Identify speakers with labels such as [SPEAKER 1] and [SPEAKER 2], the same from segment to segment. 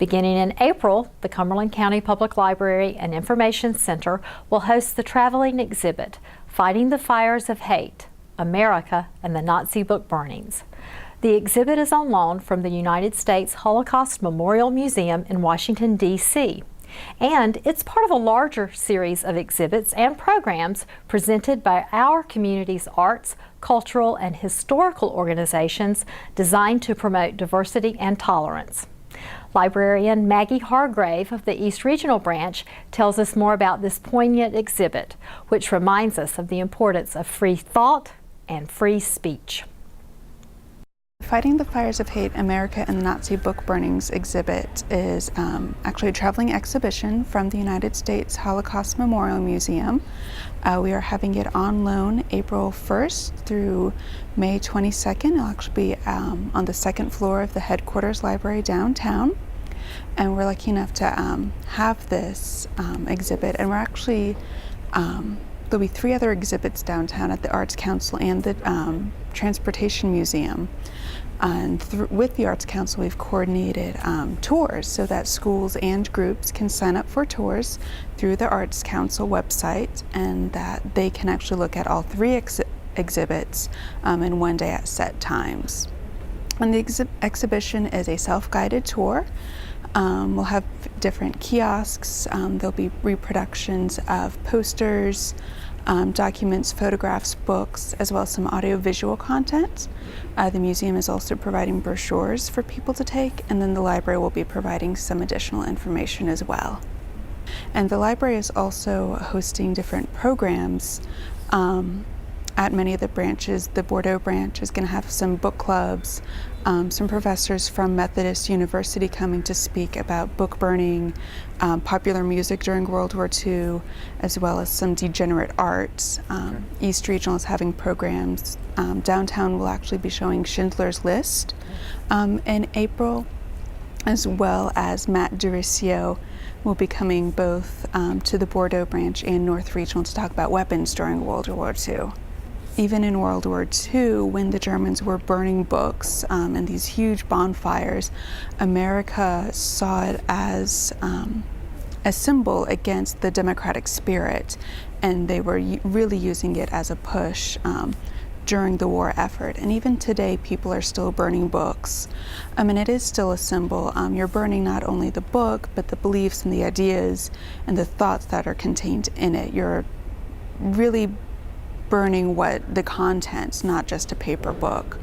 [SPEAKER 1] Beginning in April, the Cumberland County Public Library and Information Center will host the traveling exhibit, Fighting the Fires of Hate, America and the Nazi Book Burnings. The exhibit is on loan from the United States Holocaust Memorial Museum in Washington, D.C., and it's part of a larger series of exhibits and programs presented by our community's arts, cultural, and historical organizations designed to promote diversity and tolerance. Librarian Maggie Hargrave of the East Regional Branch tells us more about this poignant exhibit, which reminds us of the importance of free thought and free speech.
[SPEAKER 2] Fighting the Fires of Hate, America and the Nazi Book Burnings exhibit is actually a traveling exhibition from the United States Holocaust Memorial Museum. We are having it on loan April 1st through May 22nd. It'll actually be on the second floor of the headquarters library downtown. And we're lucky enough to have this exhibit, and we're actually there'll be 3 other exhibits downtown at the Arts Council and the Transportation Museum. And with the Arts Council, we've coordinated tours so that schools and groups can sign up for tours through the Arts Council website, and that they can actually look at all 3 exhibits in one day at set times. And the exhibition is a self-guided tour. We'll have different kiosks. There'll be reproductions of posters, documents, photographs, books, as well as some audio-visual content. The museum is also providing brochures for people to take, and then the library will be providing some additional information as well. And the library is also hosting different programs at many of the branches. The Bordeaux branch is going to have some book clubs, some professors from Methodist University coming to speak about book burning, popular music during World War II, as well as some degenerate art. East Regional is having programs. Downtown will actually be showing Schindler's List in April, as well as Matt Duricio will be coming both to the Bordeaux branch and North Regional to talk about weapons during World War II. Even in World War II, when the Germans were burning books and these huge bonfires, America saw it as a symbol against the democratic spirit, and they were really using it as a push during the war effort. And even today, people are still burning books. And it is still a symbol. You're burning not only the book, but the beliefs and the ideas and the thoughts that are contained in it. You're really burning what the contents, not just a paper book.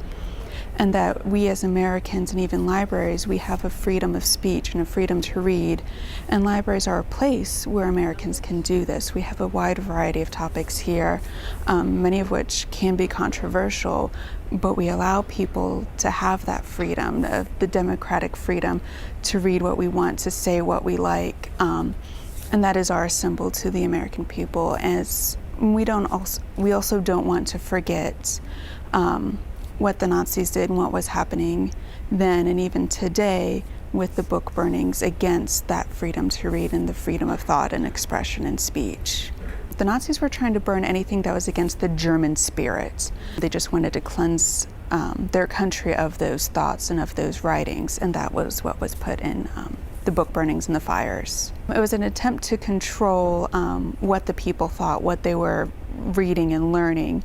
[SPEAKER 2] And that we as Americans, and even libraries, we have a freedom of speech and a freedom to read, and libraries are a place where Americans can do this. We have a wide variety of topics here, many of which can be controversial, but we allow people to have that freedom, the democratic freedom to read what we want, to say what we like, and that is our symbol to the American people. As we also don't want to forget what the Nazis did and what was happening then and even today with the book burnings against that freedom to read and the freedom of thought and expression and speech. The Nazis were trying to burn anything that was against the German spirit. They just wanted to cleanse their country of those thoughts and of those writings, and that was what was put in the book burnings and the fires. It was an attempt to control what the people thought, what they were reading and learning.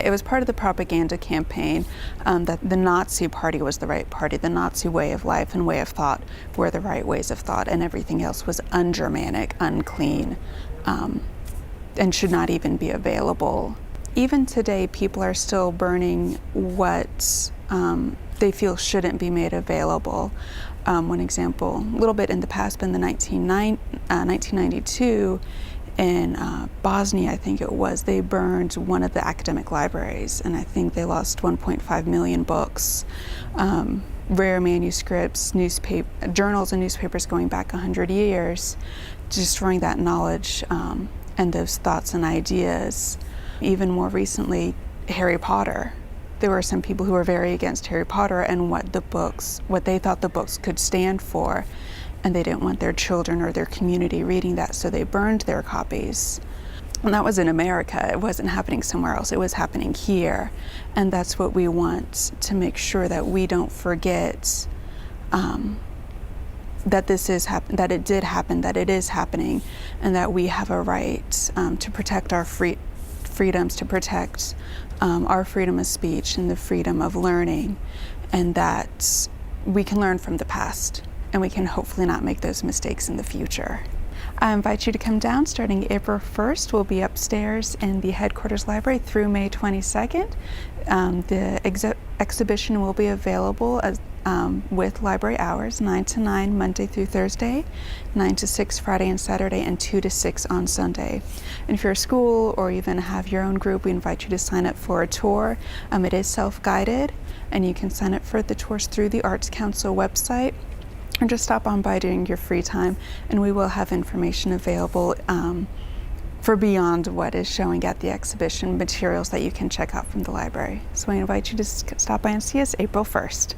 [SPEAKER 2] It was part of the propaganda campaign that the Nazi Party was the right party, the Nazi way of life and way of thought were the right ways of thought, and everything else was un-Germanic, unclean, and should not even be available. Even today, people are still burning what they feel shouldn't be made available. One example, a little bit in the past, but in the 1992, in Bosnia, I think it was, they burned one of the academic libraries, and I think they lost 1.5 million books, rare manuscripts, journals and newspapers going back 100 years, destroying that knowledge and those thoughts and ideas. Even more recently, Harry Potter. There were some people who were very against Harry Potter and what they thought the books could stand for, and they didn't want their children or their community reading that, so they burned their copies. And that was in America. It wasn't happening somewhere else. It was happening here. And that's what we want, to make sure that we don't forget that that it did happen, that it is happening, and that we have a right to protect our freedoms, to protect our freedom of speech and the freedom of learning, and that we can learn from the past and we can hopefully not make those mistakes in the future. I invite you to come down starting April 1st. We'll be upstairs in the headquarters library through May 22nd. The exhibition will be available as, with library hours, 9 to 9 Monday through Thursday, 9 to 6 Friday and Saturday, and 2 to 6 on Sunday. And if you're a school or even have your own group, we invite you to sign up for a tour. It is self-guided, and you can sign up for the tours through the Arts Council website, or just stop on by during your free time, and we will have information available for beyond what is showing at the exhibition, materials that you can check out from the library. So I invite you to stop by and see us April 1st.